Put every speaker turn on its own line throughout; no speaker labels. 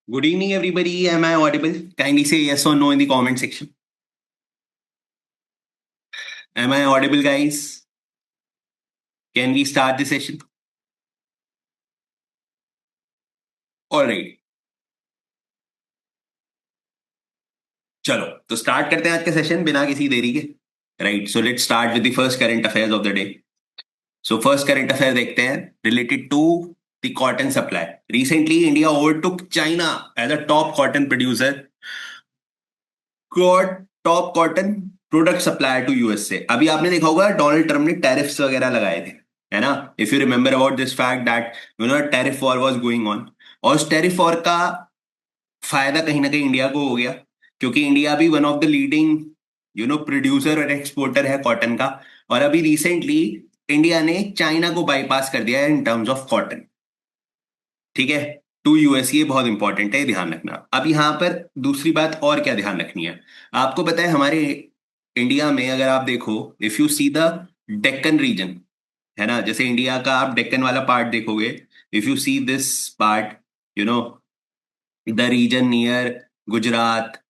Good evening, everybody. Am I audible? Kindly say yes or no in the comment section. Am I audible, guys? Can we start the session? All right. चलो तो start करते हैं आज का session बिना किसी देरी के. Right, so let's start with the first current affairs of the day. So first current affair देखते हैं related to the cotton supply. Recently India overtook China as a top cotton producer, top cotton product supplier to USA. अभी आपने देखा होगा Donald Trump ने tariffs वगैरह लगाए थे, है ना. If you remember about this fact that tariff war was going on. और उस टैरिफ वॉर का फायदा कहीं ना कहीं इंडिया को हो गया, क्योंकि इंडिया भी one of the leading producer और एक्सपोर्टर है कॉटन का. और अभी रिसेंटली इंडिया ने चाइना को बाईपास कर दिया है इन टर्म्स ऑफ कॉटन. ठीक है, टू यूएस. ये बहुत इंपॉर्टेंट है, ध्यान रखना. अब यहाँ पर दूसरी बात और क्या ध्यान रखनी है. आपको पता है हमारे इंडिया में अगर आप देखो, if you see the Deccan region, है ना, जैसे इंडिया का आप डेक्कन वाला पार्ट देखोगे. If you see this part, you know the region near Gujarat,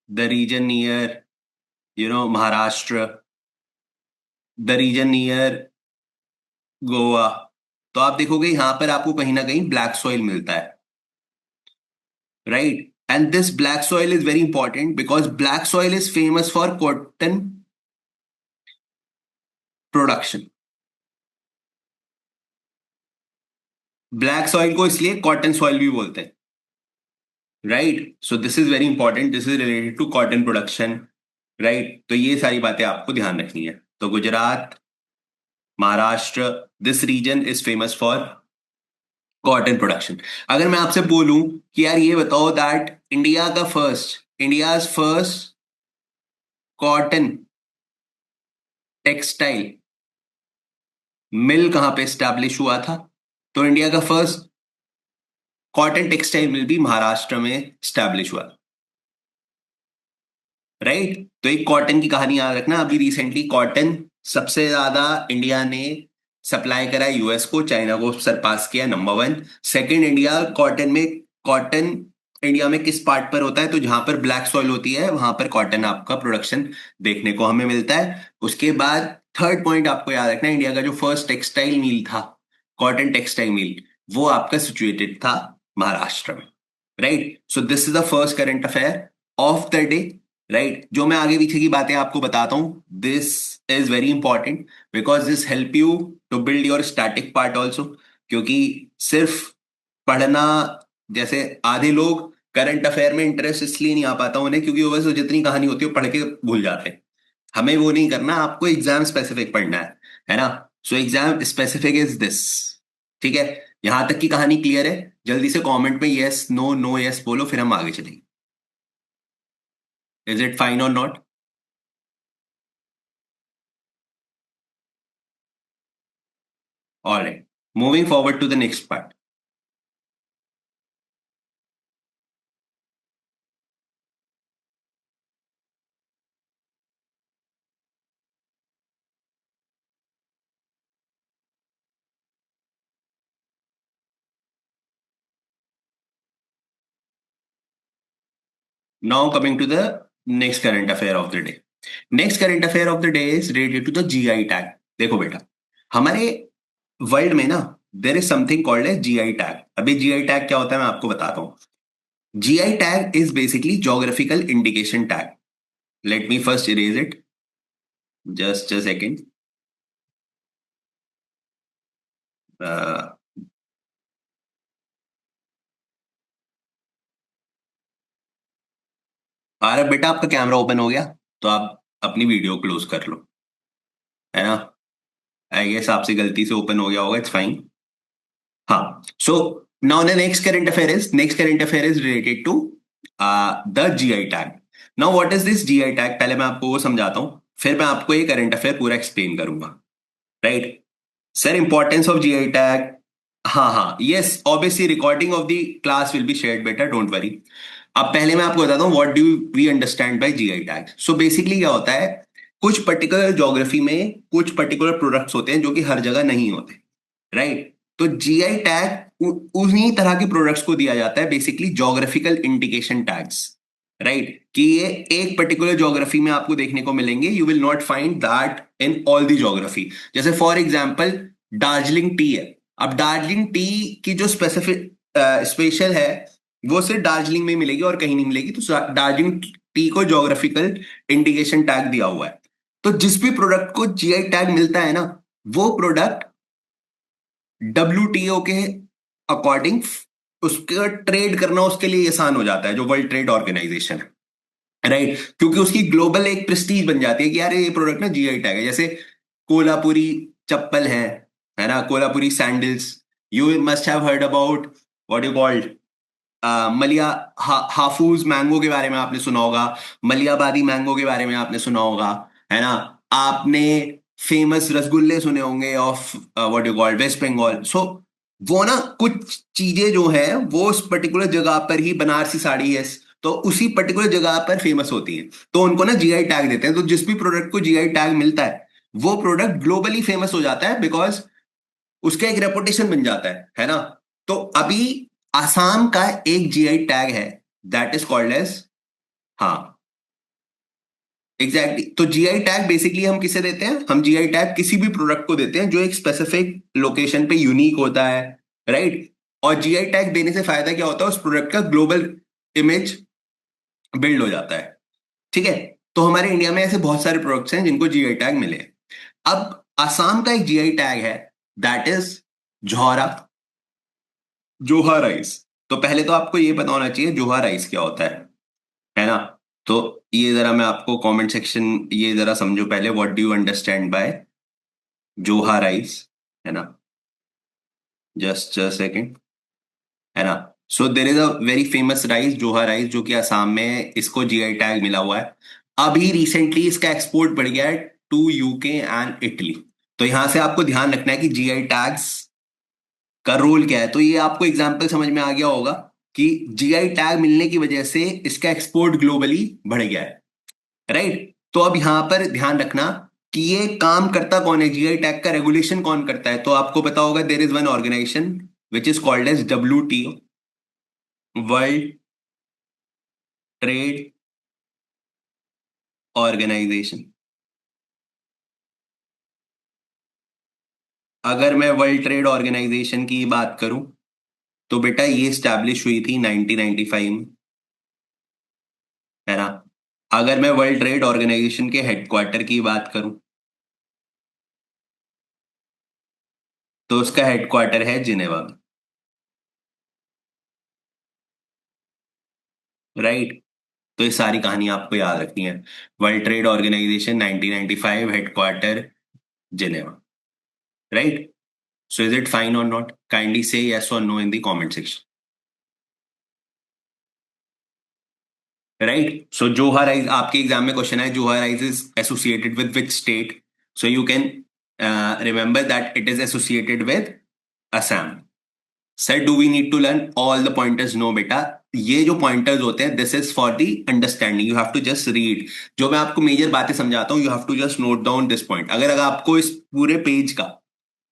the region near Maharashtra, the region near Goa, तो आप देखोगे यहां पर आपको कहीं ना कहीं ब्लैक सॉइल मिलता है. Right, and this black soil is very important because black soil is famous for cotton production. Black soil को इसलिए कॉटन सॉइल भी बोलते हैं. Right, so this is very important, this is related to cotton production. Right, तो ये सारी बातें आपको ध्यान रखनी है. तो Gujarat, Maharashtra, this region is famous for cotton production. अगर मैं आपसे बोलूं कि यार ये बताओ that India first cotton textile mill कहां पे स्टैब्लिश हुआ था, तो इंडिया का फर्स्ट कॉटन टेक्सटाइल मिल भी महाराष्ट्र में स्टैब्लिश हुआ. राइट, तो एक कॉटन की कहानी याद रखना. अभी रिसेंटली कॉटन सबसे ज्यादा इंडिया ने सप्लाई करा यूएस को, चाइना को सरपास किया, number one. Second, India cotton India में किस पार्ट पर होता है, तो जहां पर ब्लैक सॉइल होती है वहां पर कॉटन आपका प्रोडक्शन देखने को हमें मिलता है. उसके बाद थर्ड पॉइंट आपको याद रखना, इंडिया का जो फर्स्ट टेक्सटाइल मिल था, कॉटन टेक्सटाइल मिल, वो आपका सिचुएटेड था महाराष्ट्र में. Right, so this is the first current affair of the day. Right, जो मैं आगे पीछे की बातें आपको बताता हूं, this is very important because this help you to build your static part also. क्योंकि सिर्फ पढ़ना, जैसे आधे लोग करंट अफेयर में इंटरेस्ट इसलिए नहीं आ पाता उन्हें क्योंकि वो बस जितनी कहानी होती है वो पढ़ के भूल जाते हैं. हमें वो नहीं करना, आपको एग्जाम स्पेसिफिक पढ़ना है ना. So exam specific is this. ठीक है, यहां तक की कहानी क्लियर है. जल्दी से कमेंट में यस नो नो यस बोलो, फिर हम आगे चलेंगे. इज इट फाइन और not? All right. Moving forward to the next part. Now coming to the next current affair of the day. Next current affair of the day is related to the GI tag. देखो बेटा, हमारे world में ना there is something called as GI tag. अभी GI tag क्या होता है मैं आपको बताता हूँ. GI tag is basically geographical indication tag. Let me first erase it, just a second. अरे बेटा, आपका कैमरा ओपन हो गया तो आप अपनी वीडियो क्लोज कर लो, है ना. आई गेस आपसे गलती से ओपन हो गया होगा, इट्स फाइन. हाँ, so now the next current affair is related to the GI tag. Now what is this GI tag, पहले मैं आपको वो समझाता हूँ, फिर मैं आपको ये करंट अफेयर पूरा एक्सप्लेन करूंगा. Right, sir, importance of GI tag. हाँ हाँ, yes, obviously recording of the class will be shared बेटा, डोंट वरी. अब पहले मैं आपको बताता हूँ what do we understand by GI tag. So basically क्या होता है, कुछ पर्टिकुलर ज्योग्राफी में कुछ पर्टिकुलर प्रोडक्ट्स होते हैं जो कि हर जगह नहीं होते. राइट, तो जीआई टैग उन्हीं तरह के प्रोडक्ट्स को दिया जाता है basically geographical indication tags, right, कि ये एक पर्टिकुलर ज्योग्राफी में आपको देखने को मिलेंगे, you will not find that in all the geography. जैसे फॉर एग्जांपल दार्जिलिंग टी है। अब दार्जिलिंग टी की जो स्पेसिफिक स्पेशल है वो सिर्फ दार्जिलिंग में मिलेगी और कहीं नहीं मिलेगी, तो दार्जिलिंग टी को ज्योग्राफिकल इंडिकेशन टैग दिया हुआ है। तो जिस भी प्रोडक्ट को जीआई टैग मिलता है ना, वो प्रोडक्ट डब्ल्यूटीओ के अकॉर्डिंग उसका ट्रेड करना उसके लिए आसान हो जाता है, जो वर्ल्ड ट्रेड ऑर्गेनाइजेशन है, राइट, क्योंकि उसकी ग्लोबल एक प्रेस्टीज बन जाती है कि यार ये प्रोडक्ट ना जीआई टैग है। जैसे कोल्हापुरी चप्पल है ना, Kolhapuri sandals, you must have heard about what you called मलिया हाफूज मैंगो के बारे में आपने सुना होगा, मलियाबादी मैंगो के बारे में आपने सुना होगा, है ना। आपने फेमस रसगुल्ले सुने होंगे of what you called West Bengal. So वो ना कुछ चीजें जो है वो उस पर्टिकुलर जगह पर ही, बनारसी साड़ी है तो उसी पर्टिकुलर जगह पर फेमस होती है, तो उनको ना जीआई टैग देते हैं। तो जिस भी प्रोडक्ट को जीआई टैग मिलता है वो प्रोडक्ट ग्लोबली फेमस हो जाता है, बिकॉज उसका एक रेपुटेशन बन जाता है ना। तो अभी आसाम का एक जीआई टैग है, दैट इज कॉल्ड एज, हाँ एग्जैक्टली। तो जीआई टैग बेसिकली हम किसे देते हैं, हम जीआई टैग किसी भी प्रोडक्ट को देते हैं जो एक स्पेसिफिक लोकेशन पे यूनिक होता है, राइट। और जीआई टैग देने से फायदा क्या होता है, उस प्रोडक्ट का ग्लोबल इमेज बिल्ड हो जाता है, ठीक है। तो हमारे इंडिया में ऐसे बहुत सारे प्रोडक्ट्स हैं जिनको जीआई टैग मिले हैं। अब आसाम का एक जीआई टैग है, दैट इज जोहरा, जोहा राइस। तो पहले तो आपको ये पता होना चाहिए जोहा राइस क्या होता है ना। तो ये जरा मैं आपको कमेंट सेक्शन, ये जरा समझो पहले, what do you understand by Joha rice, है ना, जस्ट अ सेकेंड, है ना। So there is a very famous rice Joha rice, जो कि असम में इसको जीआई टैग मिला हुआ है। अभी रिसेंटली इसका एक्सपोर्ट बढ़ गया है टू यूके एंड इटली। तो यहां से आपको ध्यान रखना है कि जीआई टैग्स का रोल क्या है। तो ये आपको एग्जाम्पल समझ में आ गया होगा कि जीआई टैग मिलने की वजह से इसका एक्सपोर्ट ग्लोबली बढ़ गया है, राइट। तो अब यहां पर ध्यान रखना कि ये काम करता कौन है, जीआई टैग का रेगुलेशन कौन करता है। तो आपको पता होगा there is one organization which is called as WTO, World Trade Organization. अगर मैं वर्ल्ड ट्रेड ऑर्गेनाइजेशन की बात करूं तो बेटा ये स्टैब्लिश हुई थी 1995 में, है ना। अगर मैं वर्ल्ड ट्रेड ऑर्गेनाइजेशन के हेडक्वार्टर की बात करूं तो उसका हेडक्वार्टर है जिनेवा में, राइट। तो ये सारी कहानी आपको याद रखनी है। World Trade Organization 1995, headquarter Geneva, right. So is it fine और नॉट, काइंडली से यस और no in the comment section, right. So Joha rice, आपके एग्जाम में क्वेश्चन है Joha rice is associated with which state, so you can remember that it is associated with Assam. Sir do we need to learn all the pointers, no बेटा। ये जो pointers होते हैं this is for the understanding, you have to just read. जो मैं आपको major बातें समझाता हूँ you have to just note down this point. अगर आपको इस पूरे पेज का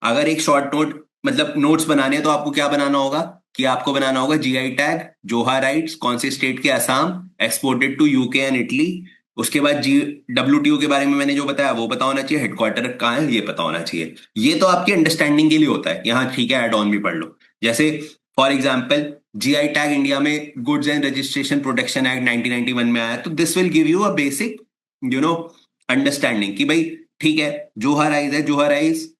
अगर एक शॉर्ट नोट मतलब नोट्स बनाने हैं तो आपको क्या बनाना होगा कि आपको बनाना होगा जीआई टैग जोहा राइट्स कौन से स्टेट के, Assam, exported to UK and Italy. उसके बाद जी डब्ल्यूटीओ के बारे में मैंने जो बताया वो पता होना चाहिए, हेडक्वार्टर कहाँ है ये पता होना चाहिए। ये तो आपकी अंडरस्टैंडिंग के लिए होता है, यहाँ ठीक है एड ऑन भी पढ़ लो। जैसे for example GI tag India में goods and registration protection act 1991 में आया, तो this will give you a basic you know understanding कि भाई ठीक है जोहा राइस है, जोहा राइस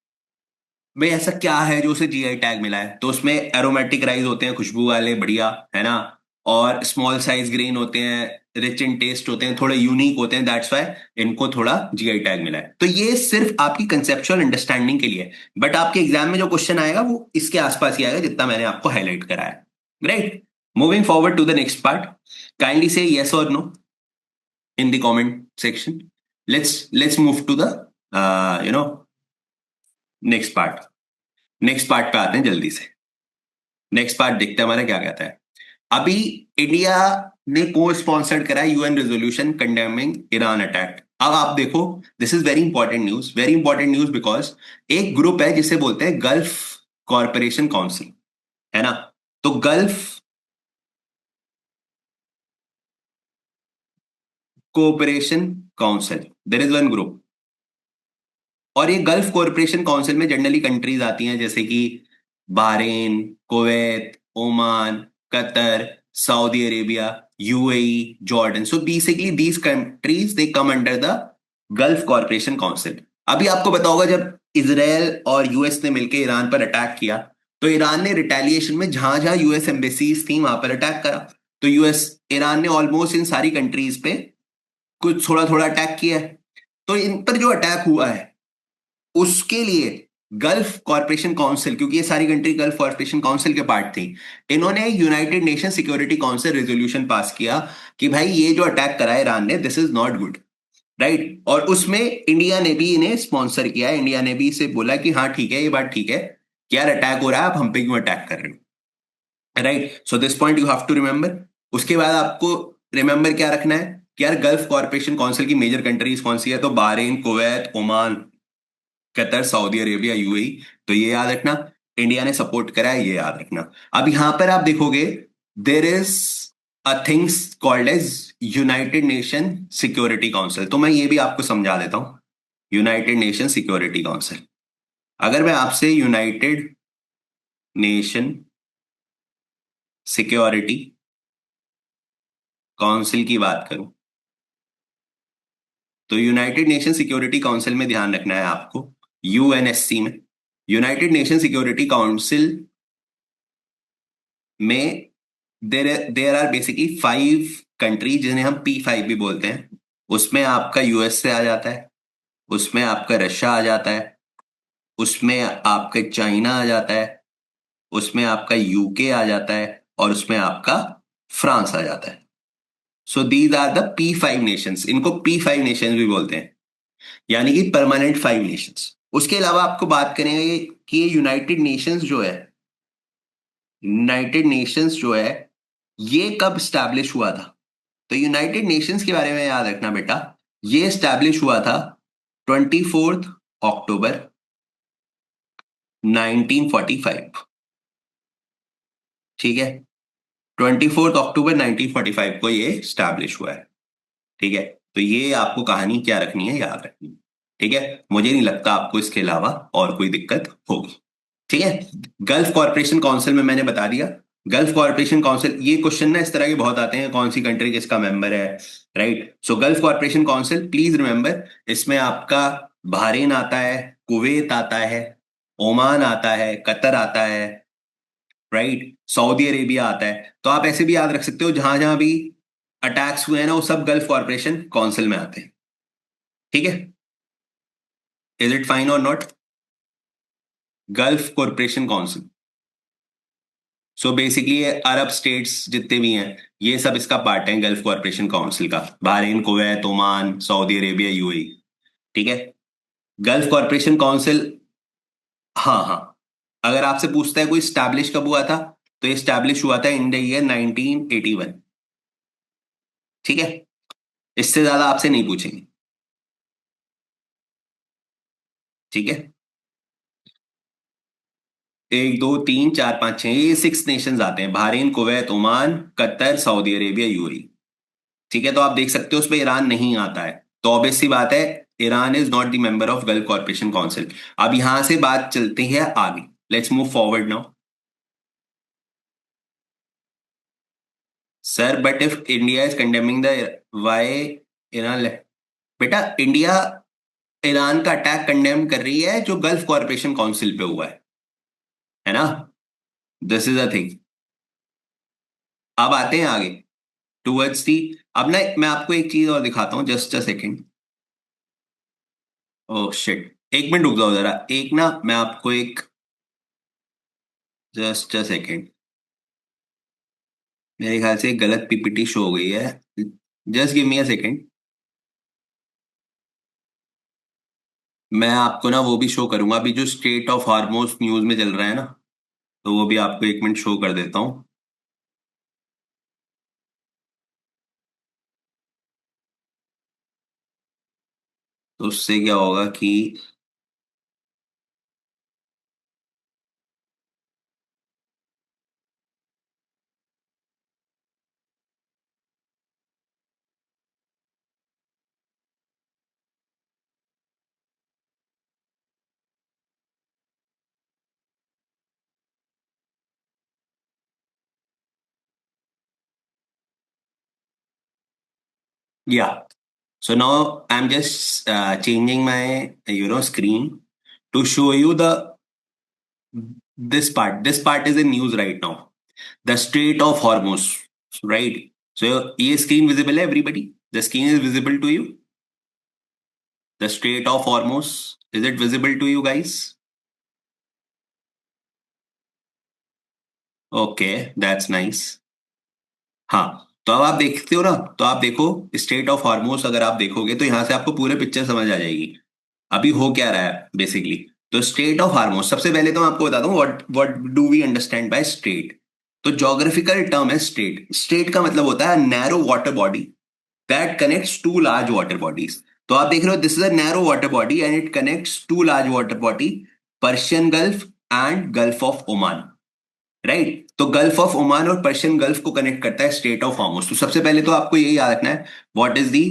भाई ऐसा क्या है जो उसे जीआई टैग मिला है। तो उसमें एरोमेटिक राइस होते हैं, खुशबू वाले बढ़िया, है ना। और स्मॉल साइज ग्रेन होते हैं, रिच इन टेस्ट होते हैं, थोड़े यूनिक होते हैं, दैट्स वाई इनको थोड़ा जीआई टैग मिला है। तो ये सिर्फ आपकी कंसेप्चुअल अंडरस्टैंडिंग के लिए है, बट आपके एग्जाम में जो क्वेश्चन आएगा वो इसके आसपास ही आएगा जितना मैंने आपको हाईलाइट करा है, right. Moving forward to the next part, kindly से यस और no in the comment section. Let's move to the you know next part. Next part पे आते हैं जल्दी से। नेक्स्ट पार्ट देखते हैं हमारा क्या कहता है। अभी इंडिया ने को स्पॉन्सर्ड करा UN resolution condemning Iran attack. अब आप देखो this is very important news, very important news because एक ग्रुप है जिसे बोलते हैं गल्फ कॉरपोरेशन काउंसिल, है ना? तो Gulf Cooperation Council, there is one group. और ये गल्फ कोऑपरेशन काउंसिल में जनरली कंट्रीज आती हैं जैसे कि Bahrain, Kuwait, Oman, Qatar, Saudi Arabia, UAE, Jordan. So basically these countries they come under the Gulf Corporation Council. अभी आपको पता होगा जब इसराइल और यूएस ने मिलकर ईरान पर अटैक किया, तो ईरान ने रिटेलिएशन में जहां जहां यूएस एम्बेसीज थी वहां पर अटैक करा। तो यूएस ईरान ने ऑलमोस्ट इन सारी कंट्रीज पे कुछ थोड़ा थोड़ा अटैक किया है। तो इन पर जो अटैक हुआ है उसके लिए गल्फ कॉरपोरेशन काउंसिल, क्योंकि ये सारी कंट्री गल्फ कॉरपोरेशन काउंसिल के पार्ट थी, इन्होंने United Nation Security council resolution pass किया कि भाई ये जो अटैक करा है ईरान ने, this is not good. Right? और उसमें इंडिया ने भी इन्हें स्पॉन्सर किया है। इंडिया ने भी इसे बोला कि हाँ ठीक है, ये बात ठीक है कि यार अटैक हो रहा है, आप हम पे क्यों अटैक कर रहे हो? Right? So this point you have to remember. उसके बाद आपको रिमेंबर क्या रखना है कि यार गल्फ कॉरपोरेशन काउंसिल की मेजर कंट्रीज कौन सी है? तो Bahrain, Kuwait, Oman, Qatar, Saudi Arabia, UAE. तो ये याद रखना। इंडिया ने सपोर्ट करा है, ये याद रखना। अब यहां पर आप देखोगे there is a things called as United Nation Security Council. तो मैं ये भी आपको समझा देता हूं। यूनाइटेड नेशन सिक्योरिटी काउंसिल, अगर मैं आपसे यूनाइटेड नेशन सिक्योरिटी काउंसिल की बात करूं, तो यूनाइटेड नेशन सिक्योरिटी काउंसिल में ध्यान रखना है आपको, यूएनएससी में, यूनाइटेड नेशन सिक्योरिटी काउंसिल में देर आर बेसिकली 5 कंट्री जिन्हें हम P5 भी बोलते हैं। उसमें आपका यूएस से आ जाता है, उसमें आपका रशिया आ जाता है, उसमें आपका चाइना आ जाता है, उसमें आपका यूके आ जाता है, और उसमें आपका फ्रांस आ जाता है। So these are the P5 nations. इनको P5 नेशंस भी बोलते हैं, यानी कि परमानेंट 5 नेशंस। उसके अलावा आपको बात करेंगे कि ये यूनाइटेड नेशंस जो है, यूनाइटेड नेशंस जो है, ये कब स्टैब्लिश हुआ था? तो यूनाइटेड नेशंस के बारे में याद रखना बेटा, ये स्टैब्लिश हुआ था 24 अक्टूबर 1945। ठीक है? 24 अक्टूबर 1945 को ये स्टैब्लिश हुआ है। ठीक है? तो ये आपको कहानी क्या रखनी है, याद रखनी है। ठीक है? मुझे नहीं लगता आपको इसके अलावा और कोई दिक्कत होगी। ठीक है? गल्फ कॉरपोरेशन काउंसिल में मैंने बता दिया। गल्फ कॉरपोरेशन काउंसिल, ये क्वेश्चन ना इस तरह के बहुत आते हैं, कौन सी कंट्री किसका मेंबर है। Right? So gulf Corporation council, please remember, इसमें आपका बहरीन आता है, कुवैत आता है, ओमान आता है, कतर आता है, राइट, सऊदी अरेबिया आता है। तो आप ऐसे भी याद रख सकते हो, जहां जहां भी अटैक्स हुए हैं ना, वो सब गल्फ कॉरपोरेशन काउंसिल में आते हैं। ठीक है? इज इट फाइन और not? Gulf Corporation council, so basically ये अरब स्टेट्स जितने भी हैं, ये सब इसका पार्ट है गल्फ कॉरपोरेशन काउंसिल का। Bahrain, Kuwait, Oman, Saudi Arabia, UAE. ठीक है? गल्फ कॉरपोरेशन काउंसिल, हाँ हाँ, अगर आपसे पूछता है कोई स्टैब्लिश कब हुआ था, तो ये स्टैब्लिश हुआ था इन द ईयर 1981। ठीक है? इससे ज्यादा आपसे नहीं पूछेंगे। ठीक है? 1 2 3 4 5 6, ये 6 नेशंस आते हैं, Bahrain, Kuwait, Oman, Qatar, Saudi Arabia, UAE. ठीक है? तो आप देख सकते हो उसमें ईरान नहीं आता है। तो ऑब्वियस सी बात है, Iran is not the member of Gulf Corporation Council. अब यहां से बात चलती है आगे। Let's move forward now. Sir but if India is condemning the, why Iran, बेटा इंडिया ईरान का अटैक कंडेम कर रही है जो गल्फ कॉरपोरेशन काउंसिल पे हुआ है ना? This is a thing. अब आते हैं आगे टूवर्ड्स दी। अब ना मैं आपको एक चीज और दिखाता हूँ, just a second. Oh shit, 1 minute रुक जाओ जरा, एक ना मैं आपको एक, जस्ट अ सेकेंड, मेरे ख्याल से एक गलत पीपीटी शो हो गई है। Just give me a second. मैं आपको ना वो भी शो करूंगा, अभी जो स्टेट ऑफ हार्मोस न्यूज में चल रहा है ना, तो वो भी आपको 1 मिनट शो कर देता हूँ। तो उससे क्या होगा कि या so now I'm just changing my screen to show you the this part is in news right now. The Strait of Hormuz, right? So ये screen visible है everybody? The screen is visible to you? The Strait of Hormuz, is it visible to you guys? Okay, that's nice. हाँ, तो अब आप देखते हो ना, तो आप देखो स्टेट ऑफ हॉर्मोस, अगर आप देखोगे तो यहां से आपको पूरे पिक्चर समझ आ जाएगी अभी हो क्या रहा है बेसिकली। तो स्टेट ऑफ हार्मोस, सबसे पहले तो मैं आपको बताता हूँ what what do we understand by state. तो जोग्राफिकल टर्म है स्टेट। स्टेट का मतलब होता है narrow water body that connects to large water bodies. तो आप देख रहे हो this is a narrow water body and it connects to large water body, Persian Gulf and Gulf of Oman, right. तो गल्फ ऑफ ओमान और Persian Gulf को connect करता है स्ट्रेट ऑफ हार्मोस। तो सबसे पहले तो आपको यही याद रखना है what is the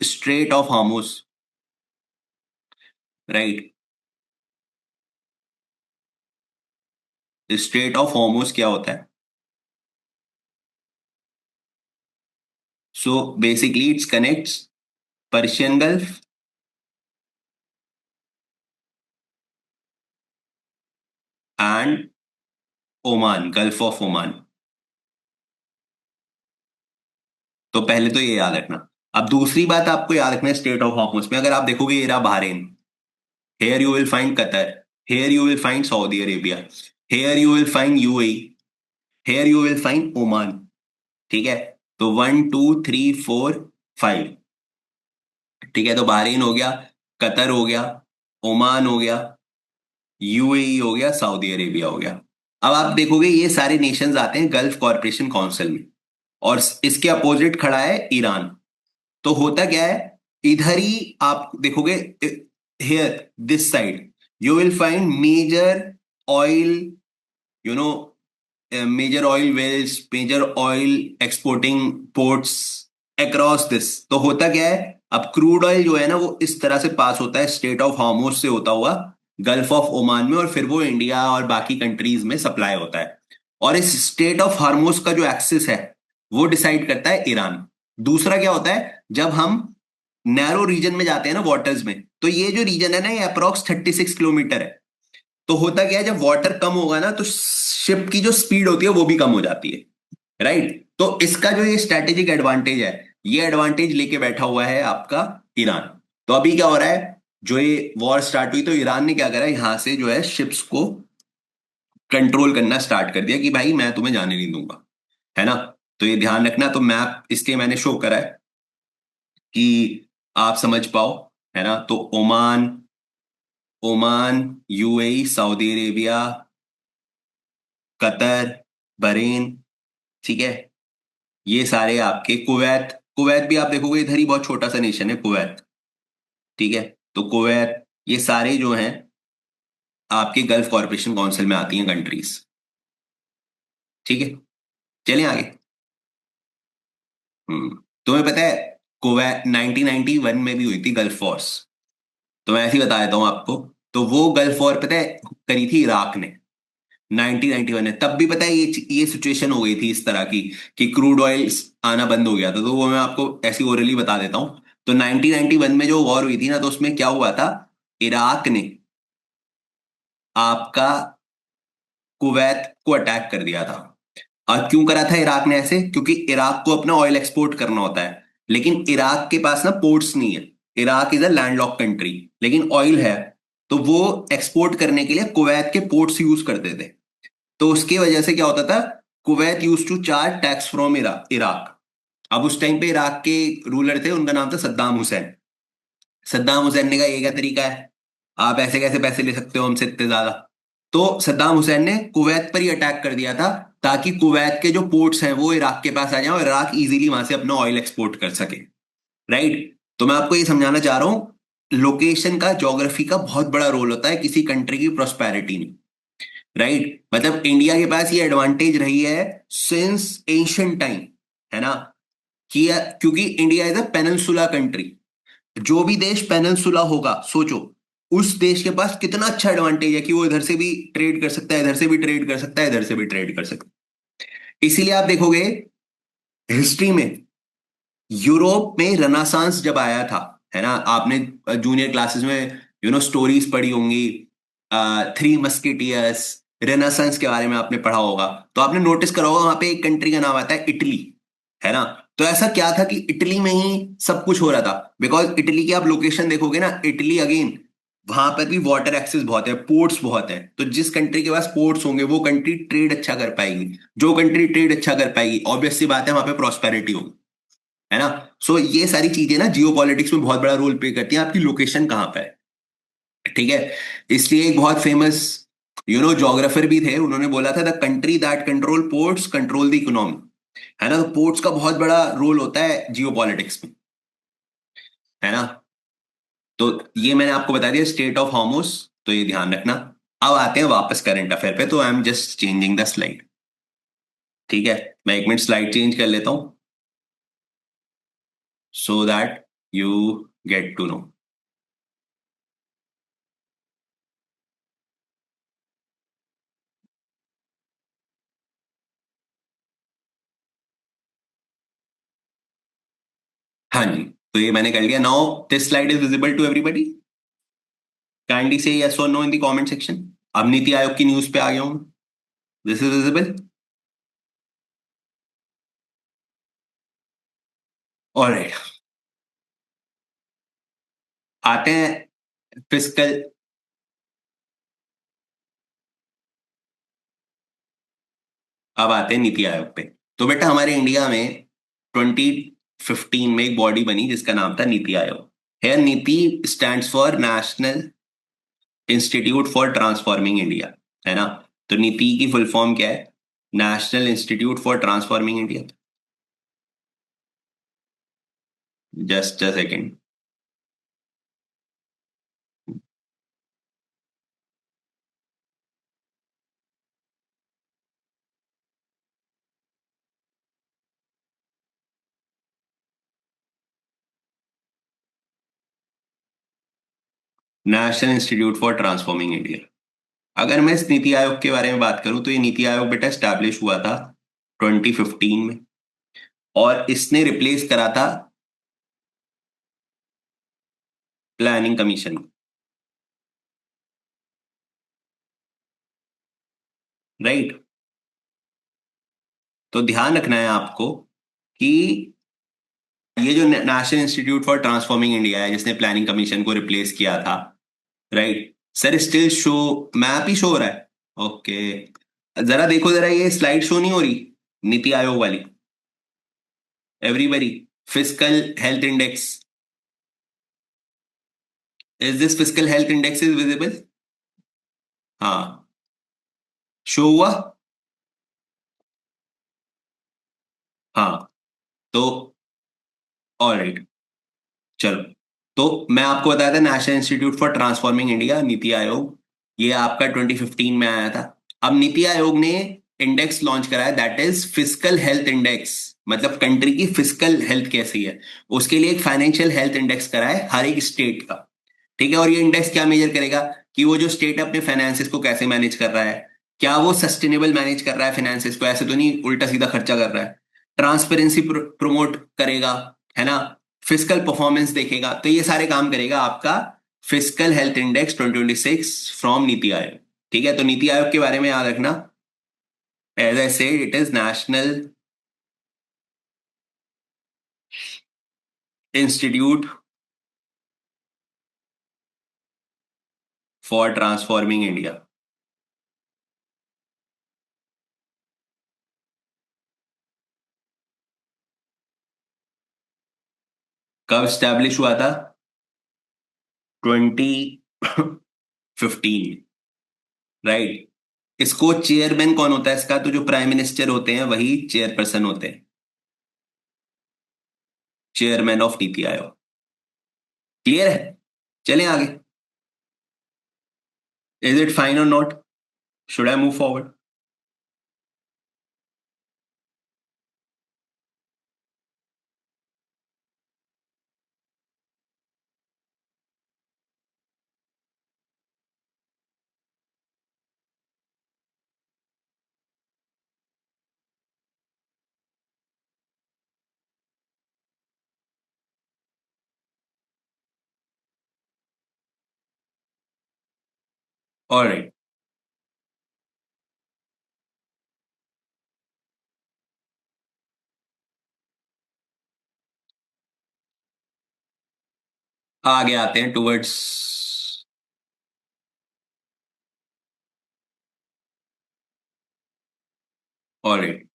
straight of हार्मोस, right. Straight of हार्मोस क्या होता है? So basically, it connects Persian Gulf and Oman, gulf of Oman. तो पहले तो ये याद रखना। अब दूसरी बात आपको याद रखना है स्टेट ऑफ हॉर्मस में, अगर आप देखोगे ये रहा Bahrain, here you will find Qatar, here you will find Saudi Arabia, here you will find UAE, here you will find Oman. ठीक है, तो 1 2 3 4 5। ठीक है, तो बहरीन हो गया, कतर हो गया, ओमान हो गया, यूएई हो गया, सऊदी अरेबिया हो गया। अब आप देखोगे ये सारे नेशंस आते हैं गल्फ कॉरपोरेशन काउंसिल में, और इसके अपोजिट खड़ा है ईरान। तो होता क्या है, इधर ही आप देखोगे, here this side you will find major oil, you know major oil wells, major oil exporting ports across this. तो होता क्या है, अब क्रूड ऑयल जो है ना वो इस तरह से पास होता है स्टेट ऑफ हार्मोज से होता हुआ गल्फ ऑफ ओमान में, और फिर वो इंडिया और बाकी कंट्रीज में सप्लाई होता है। और इस स्टेट ऑफ हार्मोज का जो एक्सेस है वो डिसाइड करता है ईरान। दूसरा क्या होता है, जब हम नैरो रीजन में जाते हैं ना वाटर्स में, तो ये जो रीजन है ना ये अप्रोक्स 36 किलोमीटर है। तो होता क्या है, जब वाटर कम होगा ना तो शिप की जो स्पीड होती है वो भी कम हो जाती है, राइट। तो इसका जो ये स्ट्रेटेजिक एडवांटेज है, ये एडवांटेज लेके बैठा हुआ है आपका ईरान। तो अभी क्या हो रहा है, जो ये वॉर स्टार्ट हुई तो ईरान ने क्या करा, यहां से जो है शिप्स को कंट्रोल करना स्टार्ट कर दिया कि भाई मैं तुम्हें जाने नहीं दूंगा, है ना। तो ये ध्यान रखना, तो मैप इसलिए मैंने शो करा है कि आप समझ पाओ, है ना। तो Oman, Oman, UAE, Saudi Arabia, Qatar, Bahrain, ठीक है, ये सारे आपके, कुवैत, कुवैत भी आप देखोगे इधर ही बहुत छोटा सा नेशन है कुवैत, ठीक है। तो कुवैत, ये सारे जो हैं आपके गल्फ कॉरपोरेशन काउंसिल में आती हैं कंट्रीज, ठीक है। चलिए आगे। तुम्हें पता है कुवैत 1991 में भी हुई थी गल्फ वॉर्स, तो मैं ऐसे ही बता देता हूँ आपको। तो वो गल्फ वॉर पता है करी थी इराक ने 1991 में। तब भी पता है ये सिचुएशन हो गई थी इस तरह की कि क्रूड ऑयल आना बंद हो गया था। तो वो मैं आपको ऐसी ओरली बता देता हूँ। तो 1991 में जो वॉर हुई थी ना, तो उसमें क्या हुआ था, इराक ने आपका कुवैत को अटैक कर दिया था। और क्यों करा था इराक ने ऐसे, क्योंकि इराक को अपना ऑयल एक्सपोर्ट करना होता है, लेकिन इराक के पास ना पोर्ट्स नहीं है। Iraq is a landlock country, लेकिन ऑयल है। तो वो एक्सपोर्ट करने के लिए कुवैत के पोर्ट्स यूज करते थे। तो उसकी वजह से क्या होता था, Kuwait use to charge tax from Iraq. अब उस टाइम पे इराक के रूलर थे, उनका नाम था सद्दाम हुसैन। सद्दाम हुसैन ने कहा ये क्या तरीका है, आप ऐसे कैसे पैसे ले सकते हो हमसे इतने ज्यादा। तो सद्दाम हुसैन ने कुवैत पर ही अटैक कर दिया था, ताकि कुवैत के जो पोर्ट्स हैं वो इराक के पास आ जाएं और इराक इजीली वहां से अपना ऑयल एक्सपोर्ट कर सके, राइट। तो मैं आपको ये समझाना चाह रहा हूं, लोकेशन का, ज्योग्राफी का बहुत बड़ा रोल होता है किसी कंट्री की प्रोस्पेरिटी में, राइट। मतलब इंडिया के पास ये एडवांटेज रही है सिंस एंशियंट टाइम, है ना, कि क्योंकि India is a peninsula country. जो भी देश पेनिनसुला होगा, सोचो उस देश के पास कितना अच्छा एडवांटेज है कि वो इधर से भी ट्रेड कर सकता है, इधर से भी ट्रेड कर सकता है, इधर से भी ट्रेड कर सकता है। इसीलिए आप देखोगे हिस्ट्री में यूरोप में रेनासांस जब आया था, है ना, आपने जूनियर क्लासेस में स्टोरीज पढ़ी होंगी, थ्री मस्केटियर्स, रेनासांस के बारे में आपने पढ़ा होगा, तो आपने नोटिस करा होगा वहां पे एक कंट्री का नाम आता है इटली, है ना। तो ऐसा क्या था कि इटली में ही सब कुछ हो रहा था, बिकॉज इटली की आप लोकेशन देखोगे ना, इटली अगेन, वहां पर भी वाटर एक्सेस बहुत है, पोर्ट्स बहुत है, तो जिस कंट्री के पास पोर्ट्स होंगे वो कंट्री ट्रेड अच्छा कर पाएगी, जो कंट्री ट्रेड अच्छा कर पाएगी ऑब्वियस सी बात है वहां पे प्रॉस्पेरिटी होगी, है ना। सो ये सारी चीजें ना जियो पॉलिटिक्स में बहुत बड़ा रोल प्ले करती हैं, आपकी लोकेशन कहाँ पे है, ठीक है। इसलिए एक बहुत फेमस जोग्राफर भी थे, उन्होंने बोला था the country that control ports control the economy, है ना। तो पोर्ट्स का बहुत बड़ा रोल होता है जियो पॉलिटिक्स में, है ना। तो ये मैंने आपको बता दिया स्टेट ऑफ हॉर्मुज, तो ये ध्यान रखना। अब आते हैं वापस करंट अफेयर पे, तो I am just changing the slide, ठीक है। मैं एक मिनट स्लाइड चेंज कर लेता हूं, so that you get to know. हाँ जी, तो ये मैंने कर लिया। Now this slide is visible to everybody, kindly से यस और no in the comment section. अब नीति आयोग की न्यूज पे आ गया हूं, दिस इज विजिबल, ऑलराइट। आते हैं फिस्कल, अब आते हैं नीति आयोग पे। तो बेटा हमारे इंडिया में 2015 में एक बॉडी बनी जिसका नाम था नीति आयोग, है। नीति stands for national institute for transforming India, है ना। तो नीति की फुल फॉर्म क्या है? National institute for transforming India. Just a second. National institute for transforming India. अगर मैं इस नीति आयोग के बारे में बात करूं तो ये नीति आयोग बेटा स्टैब्लिश हुआ था 2015 में, और इसने रिप्लेस करा था प्लानिंग कमीशन, राइट। तो ध्यान रखना है आपको कि ये जो national institute for transforming India है जिसने प्लानिंग कमीशन को रिप्लेस किया था, right. Sir still show, map ही शो हो रहा है, ओके। जरा देखो, जरा ये स्लाइड शो नहीं हो रही नीति आयोग वाली, everybody, physical health index, is this physical health index is visible? हाँ, शो हुआ, हाँ। तो ऑलराइट, चलो। तो मैं आपको बताया था national institute for transforming India, NITI Aayog, ये आपका 2015 में आया था। अब नीति आयोग ने इंडेक्स लॉन्च कराया, that is physical health index, मतलब कंट्री की फिजिकल हेल्थ कैसी है उसके लिए एक फाइनेंशियल हेल्थ इंडेक्स कराया हर एक स्टेट का, ठीक है। और ये इंडेक्स क्या मेजर करेगा कि वो जो स्टेट अपने फाइनेंसिस को कैसे मैनेज कर रहा है, क्या वो सस्टेनेबल मैनेज कर रहा है फाइनेंसिस को, ऐसे तो नहीं उल्टा सीधा खर्चा कर रहा है, ट्रांसपेरेंसी प्रमोट करेगा, है ना, फिजिकल परफॉर्मेंस देखेगा, तो ये सारे काम करेगा आपका physical health index 2026 from NITI Aayog, ठीक है। तो नीति आयोग के बारे में याद रखना, as I said it is National institute for transforming India. कब स्टैब्लिश हुआ था? 2015, राइट। इसको चेयरमैन कौन होता है इसका? तो जो प्राइम मिनिस्टर होते हैं वही चेयरपर्सन होते हैं, chairman of NITI Aayog. Clear है? चलें आगे। इज इट फाइन और not? Should I move forward? Alright, आगे आते हैं towards. Alright,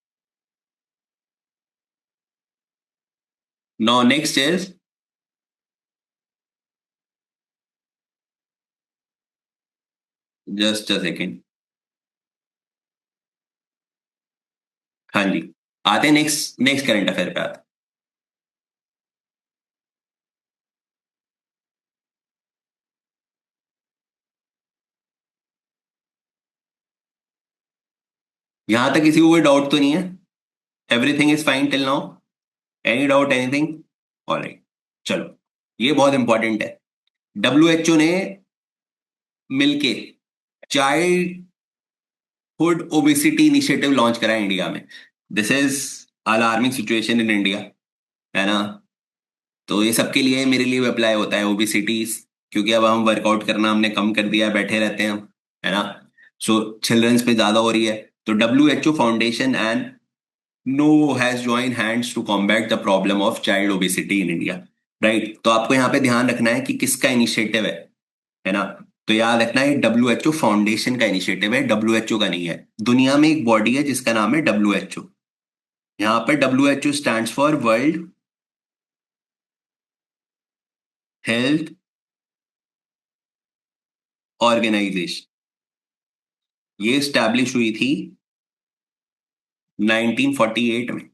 now next is, just a second. हाँ जी, आते हैं नेक्स्ट नेक्स्ट करंट अफेयर पे आते हैं। यहां तक किसी को कोई डाउट तो नहीं है? Everything is fine till now? Any doubt, anything? Alright, चलो, ये बहुत इंपॉर्टेंट है। डब्ल्यू एच ओ ने मिलके चाइल्डहुड ओबेसिटी इनिशिएटिव लॉन्च करा है इंडिया में। This is alarming situation in India, है ना? तो ये सबके लिए, मेरे लिए भी अप्लाई होता है ओबेसिटीज, क्योंकि अब हम वर्कआउट करना हमने कम कर दिया है, बैठे रहते हैं हम, है ना? सो चिल्ड्रंस पे ज्यादा हो रही है। तो W H O foundation and no has join hands to combat the problem of child obesity in India. Right, तो आपको यहाँ पे ध्यान रखना है कि किसका इनिशिएटिव है ना? तो याद रखना है डब्ल्यू एच ओ फाउंडेशन का इनिशिएटिव है, डब्ल्यू एच ओ का नहीं है। दुनिया में एक बॉडी है जिसका नाम है डब्ल्यू एच ओ। यहाँ पर W H O stand for World Health Organization. ये स्टैब्लिश हुई थी 1948 में,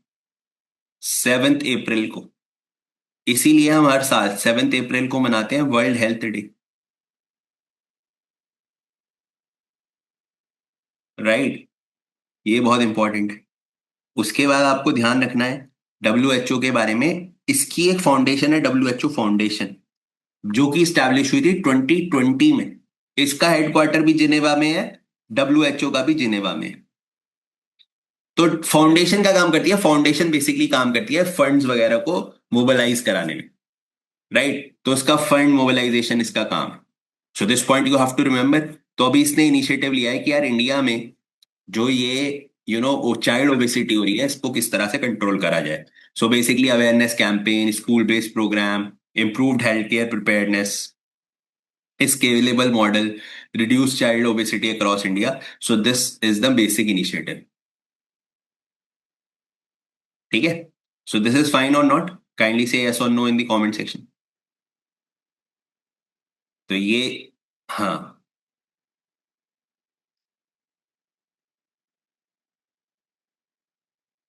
7 अप्रैल को। इसीलिए हम हर साल 7 अप्रैल को मनाते हैं वर्ल्ड हेल्थ डे। राइट, ये बहुत इंपॉर्टेंट है। उसके बाद आपको ध्यान रखना है डब्ल्यू एच ओ के बारे में। इसकी एक फाउंडेशन है, डब्ल्यू एच ओ फाउंडेशन, जो कि स्टैब्लिश हुई थी 2020 में। इसका हेडक्वार्टर भी जिनेवा में है, डब्ल्यू एच ओ का भी जिनेवा में है। तो फाउंडेशन का काम करती है, फाउंडेशन बेसिकली काम करती है फंड्स वगैरह को मोबिलाइज कराने में। राइट, तो उसका फंड मोबिलाइजेशन इसका काम है। So this point you have to remember. तो अभी इसने इनिशिएटिव लिया है कि यार इंडिया में जो ये चाइल्ड ओबेसिटी हो रही है, इसको किस तरह से कंट्रोल करा जाए। So basically awareness campaign, school based program, improved health care preparedness, scalable model, reduce child obesity across India. So this is the basic initiative. ठीक है? सो दिस इज फाइन और नॉट? काइंडली से yes और no in the comment section. तो ये, हाँ,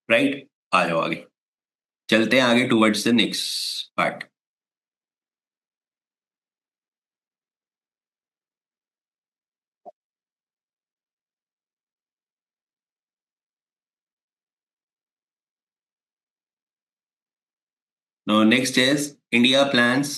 right, आ जाओ आगे। चलते हैं आगे towards the next part. No, next is India plans.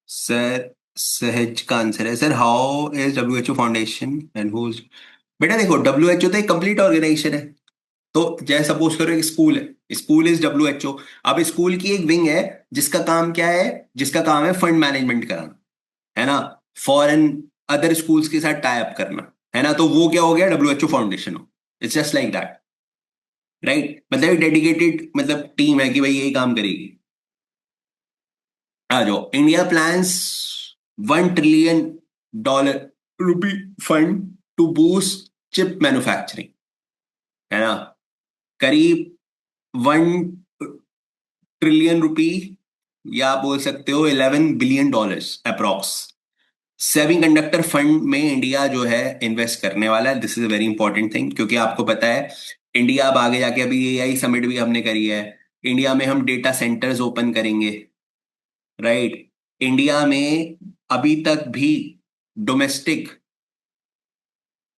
Sir, Sahaj का आंसर है sir. How is W H O foundation and whose? बेटा देखो, डब्ल्यू एच ओ तो एक कंप्लीट ऑर्गेनाइजेशन है। तो जैसे सपोज करो एक स्कूल है, school is W H O. अब स्कूल की एक विंग है जिसका काम क्या है? जिसका काम है फंड मैनेजमेंट कराना, है ना? फॉरेन अदर स्कूल्स के साथ टाई अप करना, है ना? तो वो क्या हो गया? डब्ल्यू एच ओ फाउंडेशन हो। It's just like that. Right, मतलब एक डेडिकेटेड मतलब टीम है कि भाई यही काम करेगी। आ जाओ, India plans $1 trillion rupee fund to boost chip manufacturing, है ना? करीब 1 ट्रिलियन रुपी, या आप बोल सकते हो $11 billion approx saving conductor fund में इंडिया जो है इन्वेस्ट करने वाला है। This is a very important thing, क्योंकि आपको पता है इंडिया अब आगे जाके, अभी एआई समिट भी हमने करी है, इंडिया में हम डेटा सेंटर्स ओपन करेंगे। राइट, इंडिया में अभी तक भी डोमेस्टिक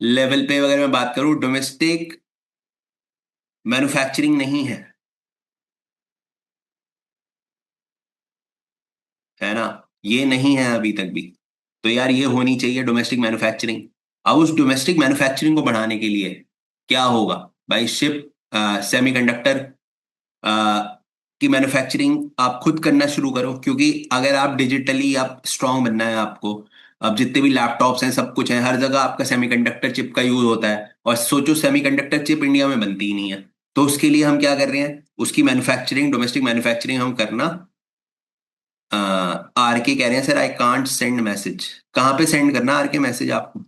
लेवल पे अगर मैं बात करूं, डोमेस्टिक मैन्युफैक्चरिंग नहीं है, है ना? ये नहीं है अभी तक भी। तो यार ये होनी चाहिए डोमेस्टिक मैन्युफैक्चरिंग। अब उस डोमेस्टिक मैन्युफैक्चरिंग को बढ़ाने के लिए क्या होगा? बाई शिप सेमीकंडक्टर की मैन्युफैक्चरिंग आप खुद करना शुरू करो, क्योंकि अगर आप डिजिटली आप स्ट्रांग बनना है आपको, अब जितने भी लैपटॉप्स हैं सब कुछ है, हर जगह आपका सेमीकंडक्टर चिप का यूज होता है, और सोचो सेमीकंडक्टर चिप इंडिया में बनती ही नहीं है। तो उसके लिए हम क्या कर रहे हैं, उसकी मैन्युफैक्चरिंग, डोमेस्टिक मैन्युफैक्चरिंग हम करना। आर के कह रहे हैं sir I can't send message. कहाँ पे सेंड करना आर के मैसेज आपको?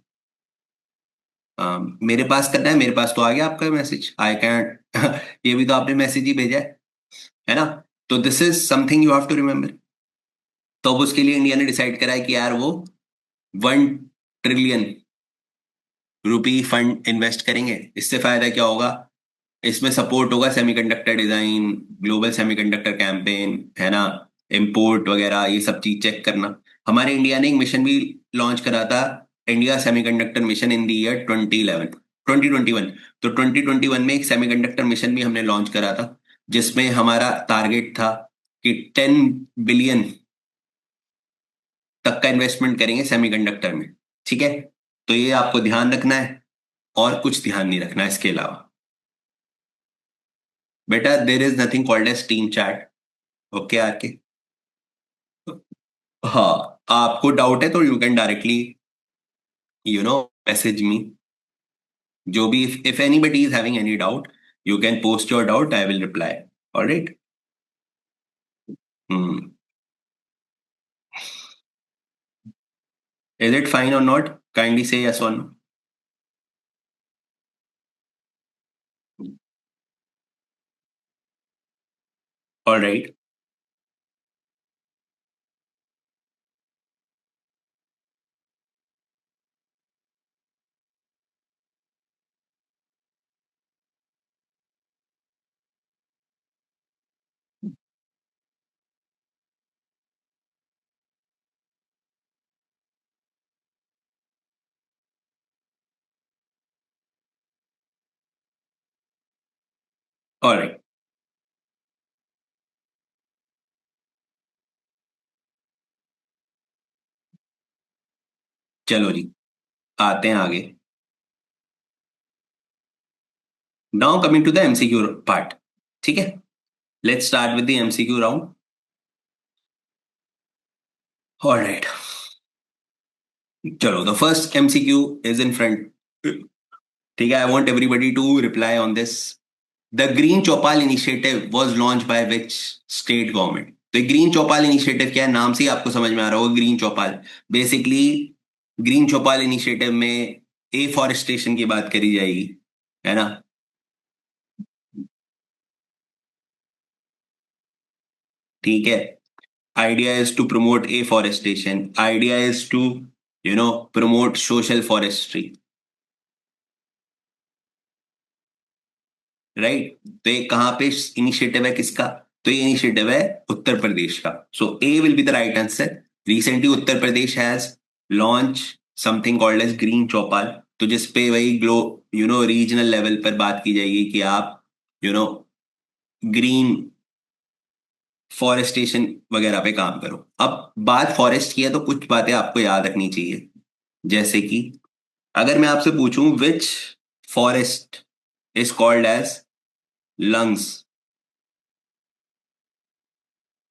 मेरे पास करना है, मेरे पास तो आ गया आपका मैसेज, आई कैन ये भी तो आपने मैसेज ही भेजा है ना? तो this is something you have to remember. तो अब उसके लिए इंडिया ने डिसाइड करा है कि यार वो 1 ट्रिलियन रुपी फंड इन्वेस्ट करेंगे। इससे फायदा क्या होगा? इसमें सपोर्ट होगा semiconductor design, global semiconductor campaign, है ना, इंपोर्ट वगैरह, ये सब चीज चेक करना। हमारे इंडिया ने एक मिशन भी लॉन्च करा था, India semiconductor mission in the year 2021। तो 2021 में एक सेमीकंडक्टर मिशन भी हमने लॉन्च करा था, जिसमें हमारा टारगेट था कि 10 बिलियन तक का इन्वेस्टमेंट करेंगे सेमीकंडक्टर में। ठीक है? तो ये आपको ध्यान रखना है, और कुछ ध्यान नहीं रखना है इसके अलावा। बेटा there is nothing called as team chat. Okay आके, हाँ आपको डाउट है तो you can directly message me. जो भी, if anybody is having any doubt, you can post your doubt, I will reply. Alright? Hmm. Is it fine और not? Kindly से yes और नो। ऑलराइट। ऑलराइट, चलो जी, आते हैं आगे। Now coming to the MCQ part. ठीक है, let's start with the MCQ round. Alright, चलो the first MCQ is in front. ठीक है, I want everybody to reply on this. The green Chaupal initiative was launch by which state government? तो green Chaupal initiative क्या है, नाम से ही आपको समझ में आ रहा होगा। ग्रीन चौपाल बेसिकली, ग्रीन चौपाल इनिशिएटिव में एफॉरेस्टेशन की बात करी जाएगी, है ना? ठीक है, idea is to promote afforestation, idea is to promote social forestry, right? तो ये कहाँ पे इनिशिएटिव है किसका? तो ये इनिशिएटिव है उत्तर प्रदेश का। So A will be the right answer. Recently Uttar Pradesh has launch something called as green Chaupal, तो जिसपे वही रीजनल लेवल पर बात की जाएगी कि आप ग्रीन फॉरेस्टेशन वगैरह पे काम करो। अब बात फॉरेस्ट की है तो कुछ बातें आपको याद रखनी चाहिए, जैसे कि अगर मैं आपसे पूछूं which forest is called as lungs,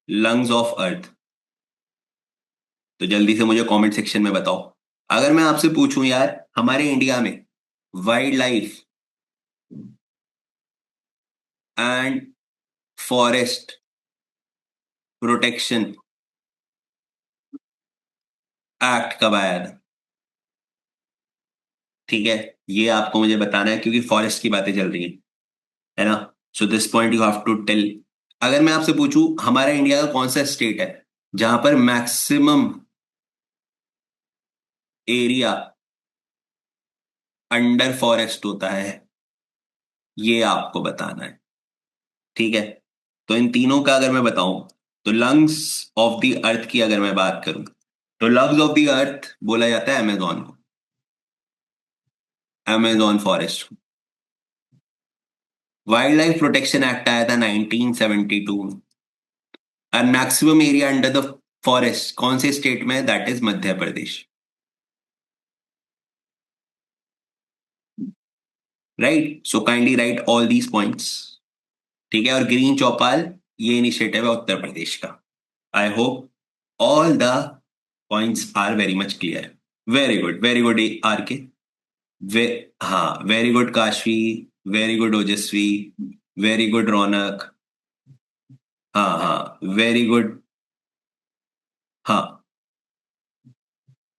lungs of earth, तो जल्दी से मुझे कमेंट सेक्शन में बताओ। अगर मैं आपसे पूछूं यार हमारे इंडिया में wild life and forest protection act कब आया था? ठीक है, ये आपको मुझे बताना है क्योंकि फॉरेस्ट की बातें चल रही हैं, है ना? So this point you have to tell. अगर मैं आपसे पूछूं हमारा इंडिया का कौन सा स्टेट है जहां पर मैक्सिमम एरिया अंडर फॉरेस्ट होता है, ये आपको बताना है। ठीक है, तो इन तीनों का अगर मैं बताऊं, तो लंग्स ऑफ द अर्थ की अगर मैं बात करूं, तो लंग्स ऑफ द अर्थ बोला जाता है अमेजोन को, Amazon forest. Wild life protection act आया था 1972 में, और maximum area under the forest कौन से स्टेट में है? That is Madhya Pradesh. Right? So kindly right all these points. ठीक है, और ग्रीन चौपाल ये इनिशिएटिव है उत्तर प्रदेश का। I hope all the points are very much clear. Very good R K. वे हाँ, very good Kashvi, very good Ojaswi, very good Raunak. हाँ हाँ, वेरी गुड। हाँ,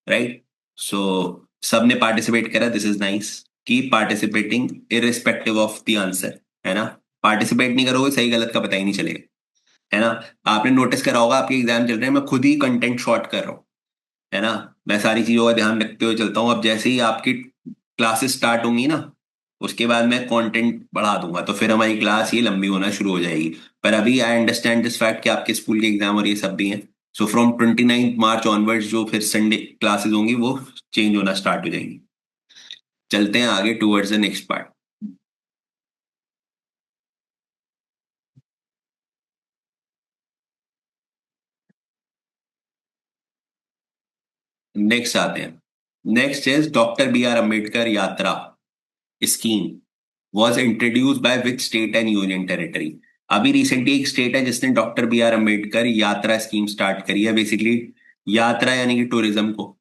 राइट। सो सबने पार्टिसिपेट करा, this is nice. Keep participating irrespective of the answer, है ना? Participate नहीं करोगे, सही गलत का पता ही नहीं चलेगा, है ना? आपने नोटिस करा होगा, आपके एग्जाम चल रहे हैं, मैं खुद ही कंटेंट शॉर्ट कर रहा हूँ, है ना? मैं सारी चीजों का ध्यान रखते हुए चलता हूँ। अब जैसे ही आपकी क्लासेस स्टार्ट होंगी ना, उसके बाद मैं कंटेंट बढ़ा दूंगा, तो फिर हमारी क्लास ये लंबी होना शुरू हो जाएगी। पर अभी आई अंडरस्टैंड दिस फैक्ट कि आपके स्कूल के एग्जाम और ये सब भी हैं। सो फ्रॉम 29 मार्च ऑनवर्ड्स जो फिर संडे क्लासेस होंगी वो चेंज होना स्टार्ट हो जाएंगी। चलते हैं आगे towards the next part. Next आते हैं। Next is doctor B R Ambedkar Yatra scheme was introduce by which state and union territory. अभी रिसेंटली एक स्टेट है जिसने doctor B R Ambedkar Yatra scheme start करी है, बेसिकली यात्रा यानी कि टूरिज्म को।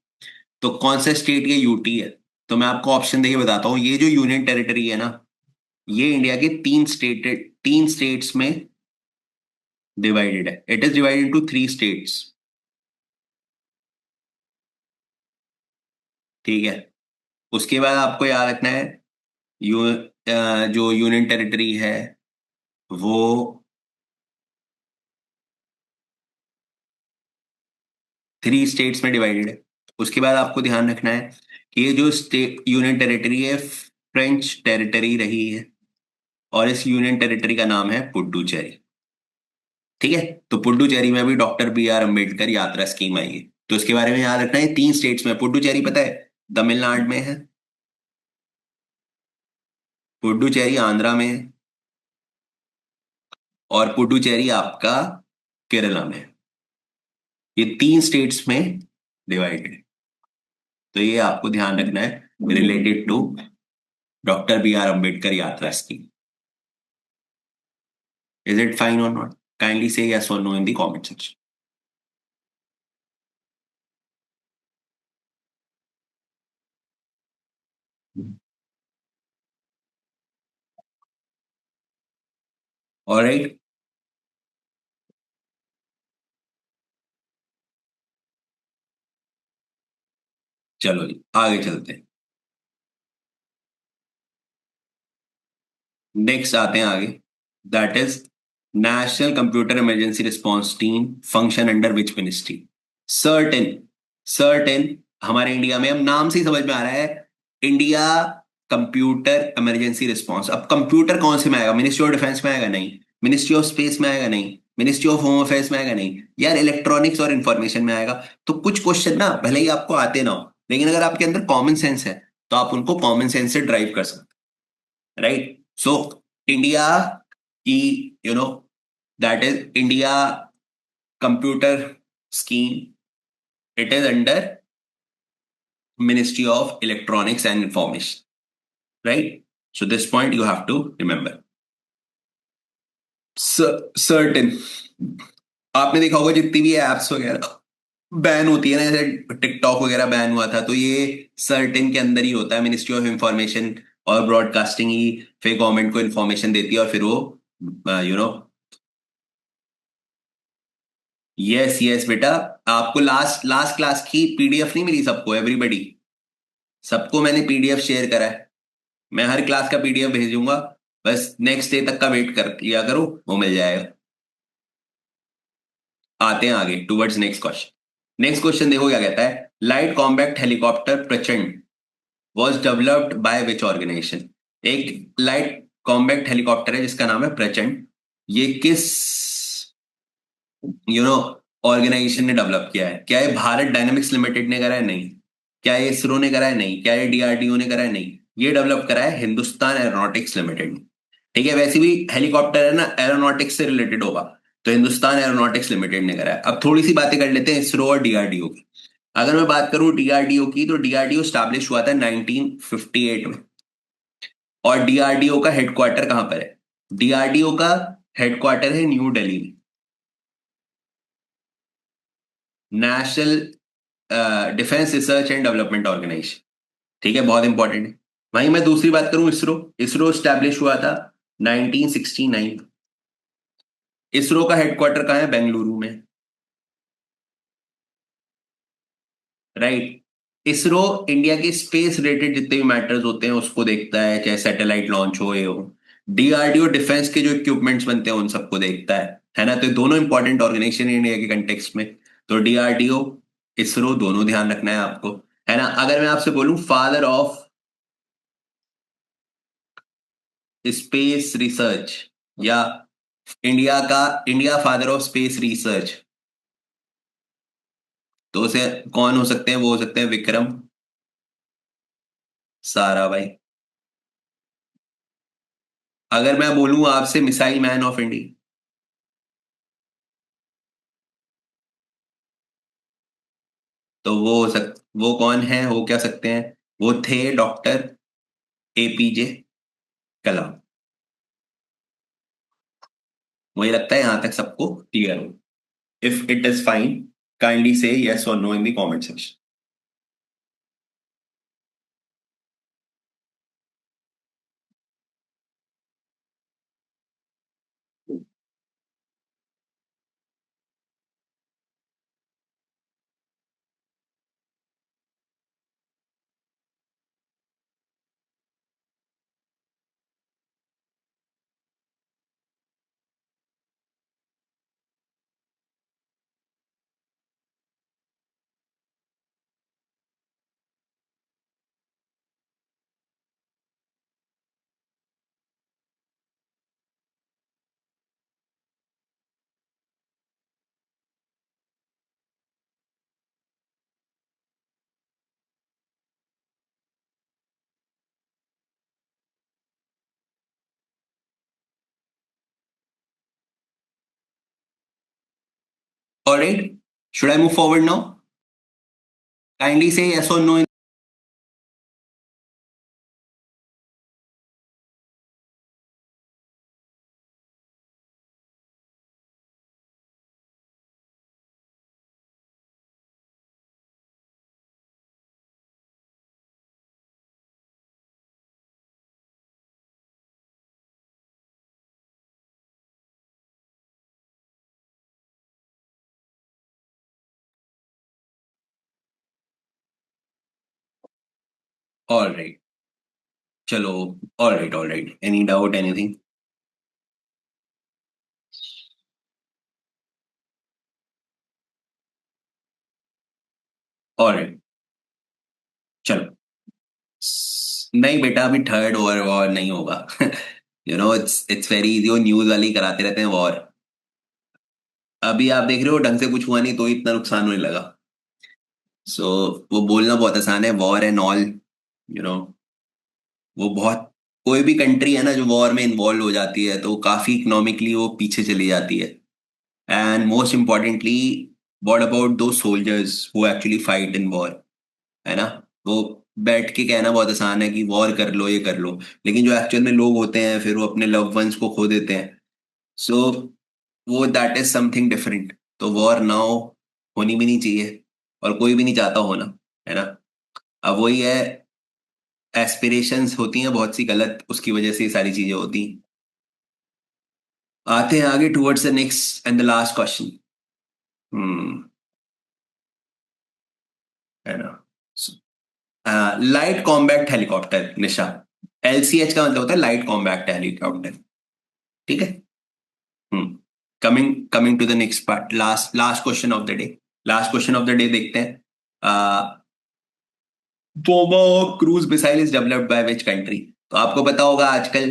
तो कौन सा स्टेट? ये यूटी है। तो मैं आपको ऑप्शन देके बताता हूँ, ये जो यूनियन टेरिटरी है ना, ये इंडिया के तीन स्टेट्स में डिवाइडेड है। It is divided into 3 states. ठीक है, उसके बाद आपको याद रखना है, जो यूनियन टेरिटरी है वो 3 स्टेट्स में डिवाइडेड है। उसके बाद आपको ध्यान रखना है कि ये जो स्टेट यूनियन टेरिटरी है, फ्रेंच टेरिटरी रही है, और इस यूनियन टेरिटरी का नाम है पुडुचेरी। ठीक है, तो पुडुचेरी में भी doctor B R Ambedkar Yatra scheme आई है। तो इसके बारे में याद रखना है, 3 स्टेट्स में। पुडुचेरी पता है तमिलनाडु में है, पुडुचेरी आंध्रा में है, और पुडुचेरी आपका केरला में है। ये 3 स्टेट्स में डिवाइडेड है। तो ये आपको ध्यान रखना है related to doctor B R Ambedkar Yatra scheme. Is it fine और नॉट? काइंडली से यस और no in the comment section. Alright, चलो जी आगे चलते हैं। नेक्स्ट आते हैं आगे, that is national computer emergency response team function under which ministry. Certain certain हमारे इंडिया में, अब नाम से ही समझ में आ रहा है, इंडिया कंप्यूटर इमरजेंसी रिस्पॉन्स। अब कंप्यूटर कौन से में आएगा? मिनिस्ट्री ऑफ डिफेंस में आएगा? नहीं। मिनिस्ट्री ऑफ स्पेस में आएगा? नहीं। मिनिस्ट्री ऑफ होम अफेयर्स में आएगा? नहीं। यार इलेक्ट्रॉनिक्स और इंफॉर्मेशन में आएगा। तो कुछ क्वेश्चन ना भले ही आपको आते ना हो, लेकिन अगर आपके अंदर कॉमन सेंस है तो आप उनको कॉमन सेंस से ड्राइव कर सकते, राइट? सो इंडिया की, that is India computer scheme, it is under Ministry of Electronics and Information, right? So this point you have to remember. Certain, आपने देखा होगा जितनी भी एप्स वगैरह बैन होती है ना, जैसे टिकटॉक वगैरह बैन हुआ था, तो ये सर्टेन के अंदर ही होता है। मिनिस्ट्री ऑफ इंफॉर्मेशन और ब्रॉडकास्टिंग ही फिर गवर्नमेंट को इंफॉर्मेशन देती है, और फिर वो यू नो यस यस बेटा, आपको लास्ट लास्ट क्लास की पीडीएफ नहीं मिली सबको? एवरीबडी, सबको मैंने पीडीएफ शेयर करा है। मैं हर क्लास का पीडीएफ भेजूंगा, बस नेक्स्ट डे तक का वेट कर लिया करो, वो मिल जाएगा। आते हैं आगे towards next question. Next question देखो क्या कहता है, light combat helicopter Prachand was developed by which organisation. एक लाइट कॉम्बैक्ट हेलीकॉप्टर है जिसका नाम है प्रचंड। ये किस ऑर्गेनाइजेशन ने डेवलप किया है? क्या ये भारत डायनेमिक्स लिमिटेड ने करा है? नहीं। क्या ये इसरो ने करा है? नहीं। क्या ये डीआरडीओ ने करा है? नहीं। ये डेवलप करा है हिंदुस्तान एरोनॉटिक्स लिमिटेड ने। ठीक है, वैसे भी हेलीकॉप्टर है ना, एरोनॉटिक्स से रिलेटेड होगा, तो हिंदुस्तान एरोनॉटिक्स लिमिटेड ने करा है। अब थोड़ी सी बातें कर लेते हैं इसरो और डीआरडीओ की। अगर मैं बात करूं डीआरडीओ की, तो डीआरडीओ स्टैब्लिश हुआ था 1958 में। और डीआरडीओ का हेडक्वार्टर कहां पर है? डीआरडीओ का हेडक्वार्टर है न्यू दिल्ली में। National defence research and development organisation. ठीक है, बहुत इंपॉर्टेंट है। वहीं मैं दूसरी बात करूं, इसरो। इसरो स्टैब्लिश हुआ था 1969। इसरो का हेडक्वार्टर कहाँ है? बेंगलुरु में। राइट। इसरो इंडिया के स्पेस रिलेटेड जितने भी मैटर्स होते हैं उसको देखता है, चाहे सैटेलाइट लॉन्च हो ये हो। डीआरडीओ डिफेंस के जो इक्विपमेंट्स बनते हैं उन सबको देखता है ना? तो ये दोनों इंपॉर्टेंट ऑर्गेनाइजेशन इंडिया के कंटेक्स्ट में। तो डीआरडीओ, इसरो, दोनों ध्यान रखना है आपको, है ना? अगर मैं आपसे बोलूं फादर ऑफ स्पेस रिसर्च, या India father of space research, तो उसे कौन हो सकते हैं? वो हो सकते हैं विक्रम साराभाई। अगर मैं बोलूं आपसे मिसाइल मैन ऑफ इंडिया, तो वो कौन है, हो क्या सकते हैं? वो थे डॉक्टर एपीजे कलाम। मुझे लगता है यहां तक सबको क्लियर हो। If it is fine, kindly से यस और no in the comment section. Alright, should I move forward now? Kindly से यस और नो। ऑलराइट, चलो। Alright, alright, any doubt, anything? Alright, चलो। नहीं बेटा, अभी थर्ड ओवर वॉर नहीं होगा। इट्स वेरी इजी, वो न्यूज वाले ही कराते रहते हैं वॉर। अभी आप देख रहे हो ढंग से कुछ हुआ नहीं तो ही इतना नुकसान होने लगा। सो वो बोलना बहुत आसान है, war and all, you know वो बहुत, कोई भी कंट्री है ना जो वॉर में इन्वॉल्व हो जाती है तो काफी इकोनॉमिकली वो पीछे चली जाती है। And most importantly, what about those soldiers who actually fight in war, है ना? वो बैठ के कहना बहुत आसान है कि वॉर कर लो, ये कर लो, लेकिन जो एक्चुअल में लोग होते हैं फिर वो अपने लव वंस को खो देते हैं। सो वो दैट इज समथिंग डिफरेंट। तो वॉर ना हो, होनी भी नहीं चाहिए, और कोई भी नहीं चाहता होना, है ना? अब वही है, एस्पिरेशंस होती हैं बहुत सी गलत, उसकी वजह से ये सारी चीजें होती हैं। आते हैं आगे towards the next and the last question. Hmm है ना? Light combat helicopter, Nisha. LCH का मतलब होता है लाइट कॉम्बैट हेलीकॉप्टर। ठीक है। Hmm coming coming to the next part, last last question of the day. Last question of the day देखते हैं। Tomahawk cruise missile is developed by which country? तो आपको पता होगा आजकल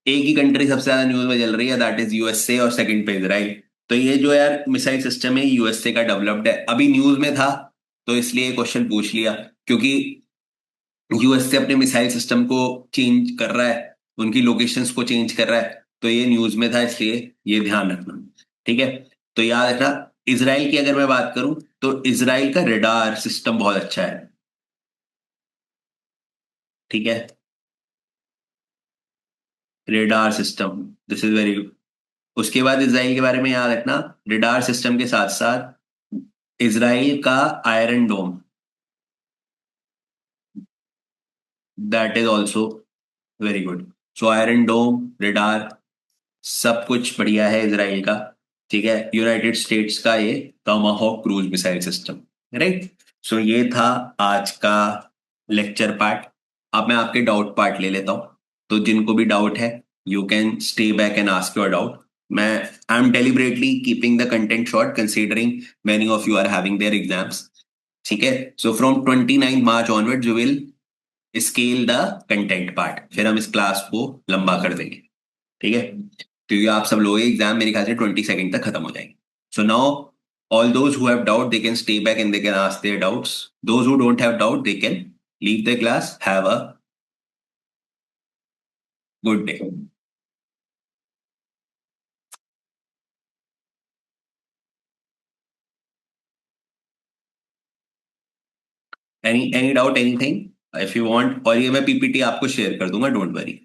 एक ही कंट्री सबसे ज्यादा न्यूज में चल रही है, दैट इज यूएसए, और सेकंड पे इजराइल। तो ये जो यार मिसाइल सिस्टम है यूएसए का डेवलप्ड है, अभी न्यूज में था तो इसलिए क्वेश्चन पूछ लिया, क्योंकि यूएसए अपने मिसाइल सिस्टम को चेंज कर रहा है, उनकी लोकेशंस को चेंज कर रहा है, तो ये न्यूज में था, इसलिए ये ध्यान रखना। ठीक है। तो याद रखना, इसराइल की अगर मैं बात करूं तो इसराइल का रडार सिस्टम बहुत अच्छा है। ठीक है। Radar system, this is very good. उसके बाद इसराइल के बारे में याद रखना, रेडार सिस्टम के साथ साथ इसराइल का iron dome, that is also very good. So iron dome, radar, सब कुछ बढ़िया है इसराइल का। ठीक है, यूनाइटेड स्टेट्स का ये टॉमाहोक क्रूज मिसाइल सिस्टम, राइट। सो ये था आज का लेक्चर पार्ट। अब मैं आपके डाउट पार्ट ले लेता हूँ। तो जिनको भी डाउट है, you can stay back and ask your doubt. मैं I am deliberately keeping the content short considering many of you are having their exams. ठीक है, so from 29 March onwards we will scale the content part, फिर हम इस class को लंबा कर देंगे। ठीक है, क्योंकि आप सब लोग एग्जाम मेरे ख्याल से 22 तक खत्म हो जाएंगे। So now all those who have doubt they can stay back and they can ask their doubts. Those who don't have doubt they can leave the class. Have a good day. Any doubt, anything? If you want, और ये मैं PPT आपको share कर दूंगा, don't worry.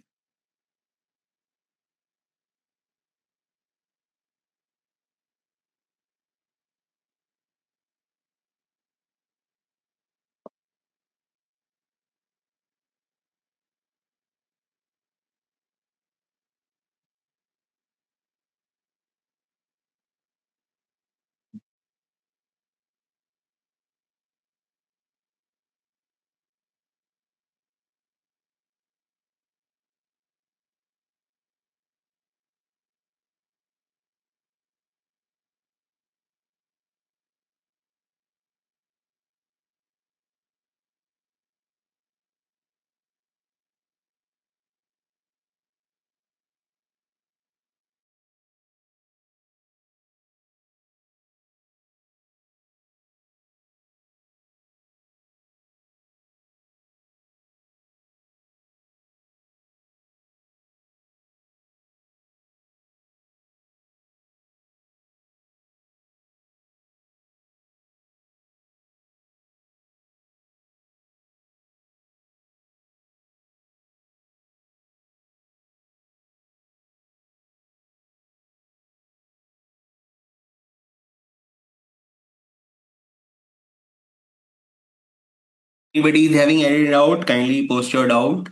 Anybody is having any doubt, kindly post your doubt.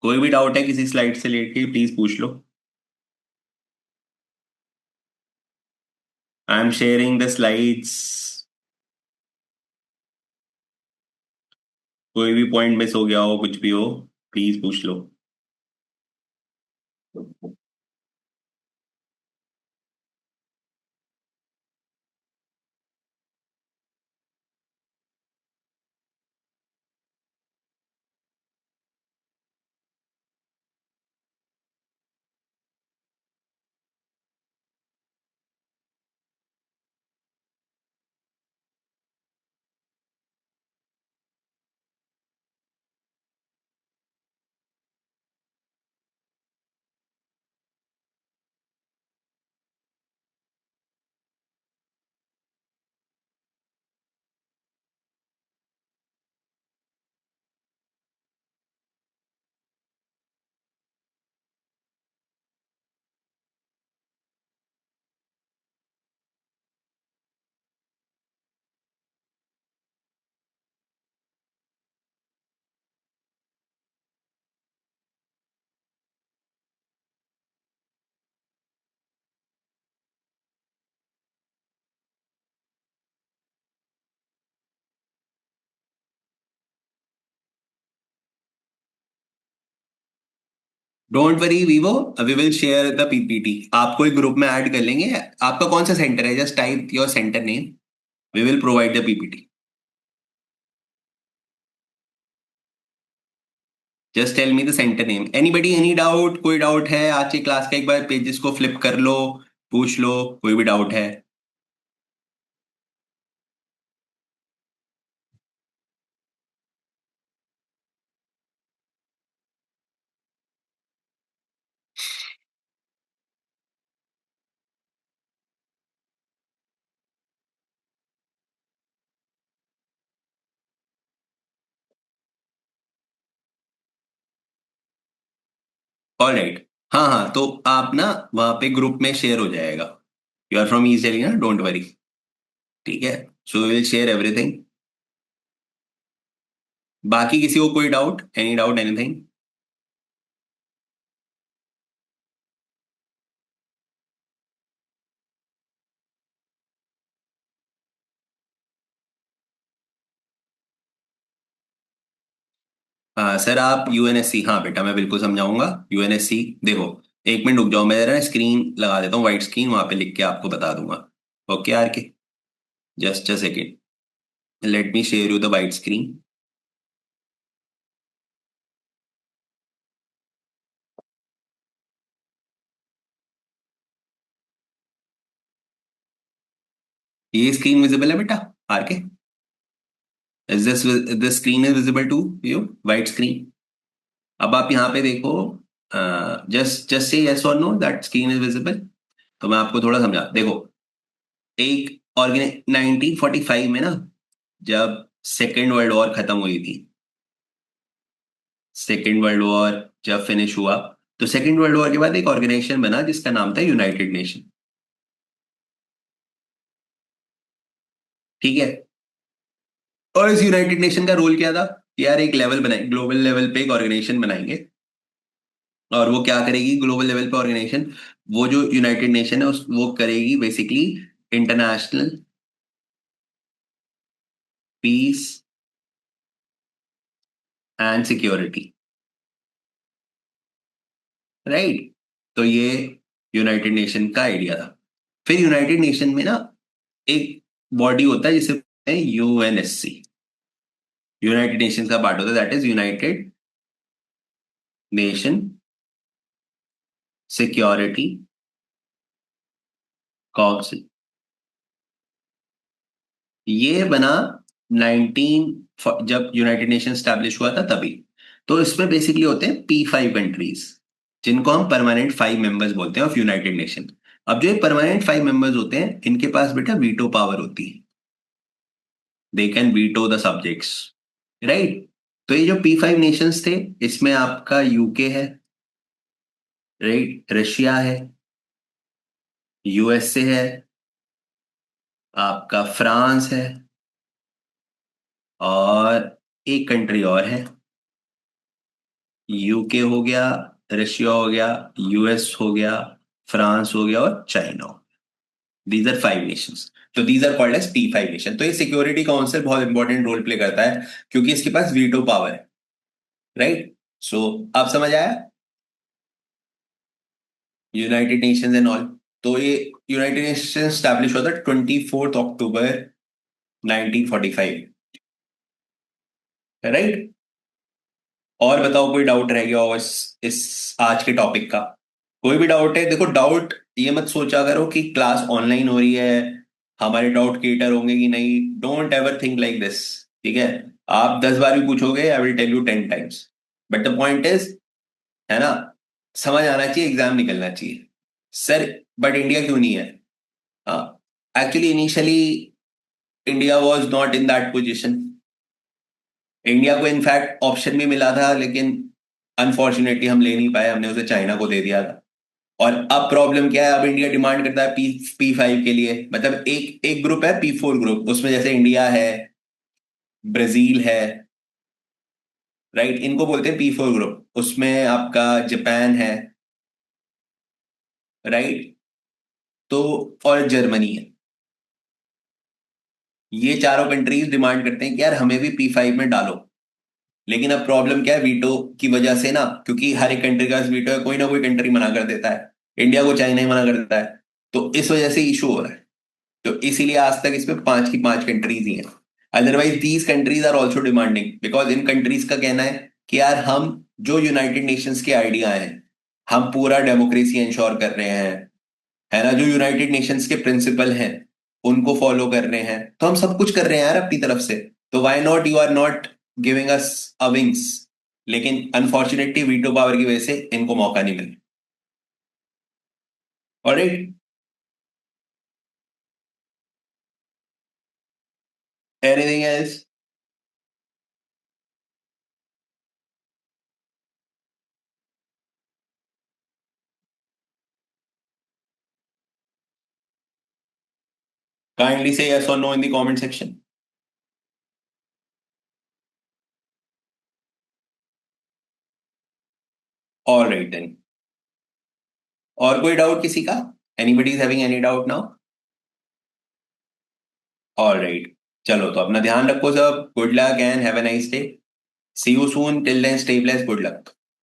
कोई भी doubt है किसी स्लाइड से लेके प्लीज पूछ लो। I am sharing the slides. कोई भी पॉइंट मिस हो गया हो, कुछ भी हो, प्लीज पूछ लो। डोंट वरी वीवो, we will share the PPT, आपको एक ग्रुप में ऐड कर लेंगे। आपका कौन सा सेंटर है, just type your centre name, we will provide the PPT. Just tell me the centre name. Anybody, any doubt, कोई डाउट है आज की क्लास का, एक बार पेजेस को फ्लिप कर लो, पूछ लो, कोई भी डाउट है। ऑलराइट। हाँ हाँ, तो आप ना वहां पे ग्रुप में शेयर हो जाएगा। You are from east Delhi ना, डोंट वरी। ठीक है, सो विल शेयर एवरीथिंग। बाकी किसी को कोई डाउट, एनी डाउट, एनीथिंग? हाँ सर, आप यूएनएससी, हाँ बेटा मैं बिल्कुल समझाऊंगा। यूएनएससी देखो, एक मिनट रुक जाओ, मैं जरा स्क्रीन लगा देता हूँ, वाइट स्क्रीन, वहां पे लिख के आपको बता दूंगा। Okay R K, just a second, let me share you the white screen. ये स्क्रीन विजिबल है बेटा R K? Is this screen is visible to you, white screen? अब आप यहाँ पे देखो, जस्ट जस्ट से यस और no that screen is visible. तो मैं आपको थोड़ा समझा, देखो, एक ऑर्गेनाइ 1945 में ना, जब सेकेंड वर्ल्ड वॉर खत्म हुई थी, सेकेंड वर्ल्ड वॉर जब फिनिश हुआ, तो सेकेंड वर्ल्ड वॉर के बाद एक ऑर्गेनाइजेशन बना जिसका नाम था यूनाइटेड नेशन। ठीक है, और इस यूनाइटेड नेशन का रोल क्या था कि यार एक लेवल बनाए, ग्लोबल लेवल पे एक ऑर्गेनाइजेशन बनाएंगे, और वो क्या करेगी ग्लोबल लेवल पे ऑर्गेनाइजेशन? वो जो यूनाइटेड नेशन है उस वो करेगी basically international peace and security. Right, तो ये यूनाइटेड नेशन का आइडिया था। फिर यूनाइटेड नेशन में ना एक बॉडी होता है जिसे यूएनएससी, यूनाइटेड नेशन का पार्ट होता है, that is United Nation Security council. ये बना 19 जब यूनाइटेड नेशन स्टैब्लिश हुआ था तभी। तो इसमें बेसिकली होते हैं P5 कंट्रीज, जिनको हम परमानेंट 5 मेंबर्स बोलते हैं ऑफ यूनाइटेड नेशन। अब जो ये परमानेंट 5 मेंबर्स होते हैं, इनके पास बेटा वीटो पावर होती है। They can veto the subjects, right? तो ये जो P5 नेशंस थे, इसमें आपका यूके है, राइट, रशिया है, यूएसए है, आपका फ्रांस है, और एक कंट्री और है। यूके हो गया, रशिया हो गया, यूएस हो गया, फ्रांस हो गया, और चाइना हो गया। These are 5 nations. तो these are called as P5 nation. तो ये सिक्योरिटी काउंसिल बहुत इंपॉर्टेंट रोल प्ले करता है, क्योंकि इसके पास वीटो पावर है। राइट, सो आप समझ आया, यूनाइटेड नेशंस एंड ऑल। तो ये यूनाइटेड नेशन स्टैब्लिश हुआ था 24 अक्टूबर 1945। राइट, और बताओ कोई डाउट रह गया हो इस आज के टॉपिक का? कोई भी डाउट है, देखो डाउट ये मत सोचा करो कि क्लास ऑनलाइन हो रही है, हमारे डाउट केटर होंगे कि नहीं। Don't ever think like this. ठीक है, आप 10 बार भी पूछोगे, I will tell you 10 times, but the point is, है ना, समझ आना चाहिए, एग्जाम निकलना चाहिए। सर, बट इंडिया क्यों नहीं है? हाँ, actually initially India was not in that position. India को इनफैक्ट ऑप्शन भी मिला था, लेकिन अनफॉर्चुनेटली हम ले नहीं पाए, हमने उसे चाइना को दे दिया था। और अब प्रॉब्लम क्या है, अब इंडिया डिमांड करता है P5 के लिए, मतलब एक एक ग्रुप है P4 ग्रुप, उसमें जैसे इंडिया है, ब्राजील है, राइट, इनको बोलते हैं P4 ग्रुप। उसमें आपका जापान है, राइट, तो और जर्मनी है। ये चारों कंट्रीज डिमांड करते हैं कि यार हमें भी P5 में डालो। लेकिन अब प्रॉब्लम क्या है, वीटो की वजह से ना, क्योंकि हर एक कंट्री का वीटो है, कोई ना कोई कंट्री मना कर देता है। इंडिया को चाइना ही मना कर देता है, तो इस वजह से इशू हो रहा है। तो इसीलिए आज तक इसमें 5 की 5 कंट्रीज ही हैं। Otherwise these countries are also demanding, because इन कंट्रीज का कहना है कि यार हम जो यूनाइटेड नेशंस के आइडिया हैं, हम पूरा डेमोक्रेसी इंश्योर कर रहे हैं, है ना, जो यूनाइटेड नेशंस के प्रिंसिपल हैं उनको फॉलो कर रहे हैं, तो हम सब कुछ कर रहे हैं यार अपनी तरफ से। तो why not, you are not giving us a wings. लेकिन अनफॉर्चुनेटली वीटो पावर की वजह से इनको मौका नहीं मिला। ऑलराइट, एनीथिंग एल्स? Kindly say yes or no in the comment section. All right then. और कोई डाउट किसी का? Anybody is having any doubt now? All right. चलो तो अपना ध्यान रखो सब. Good luck and have a nice day. See you soon. Till then, stay blessed. Good luck.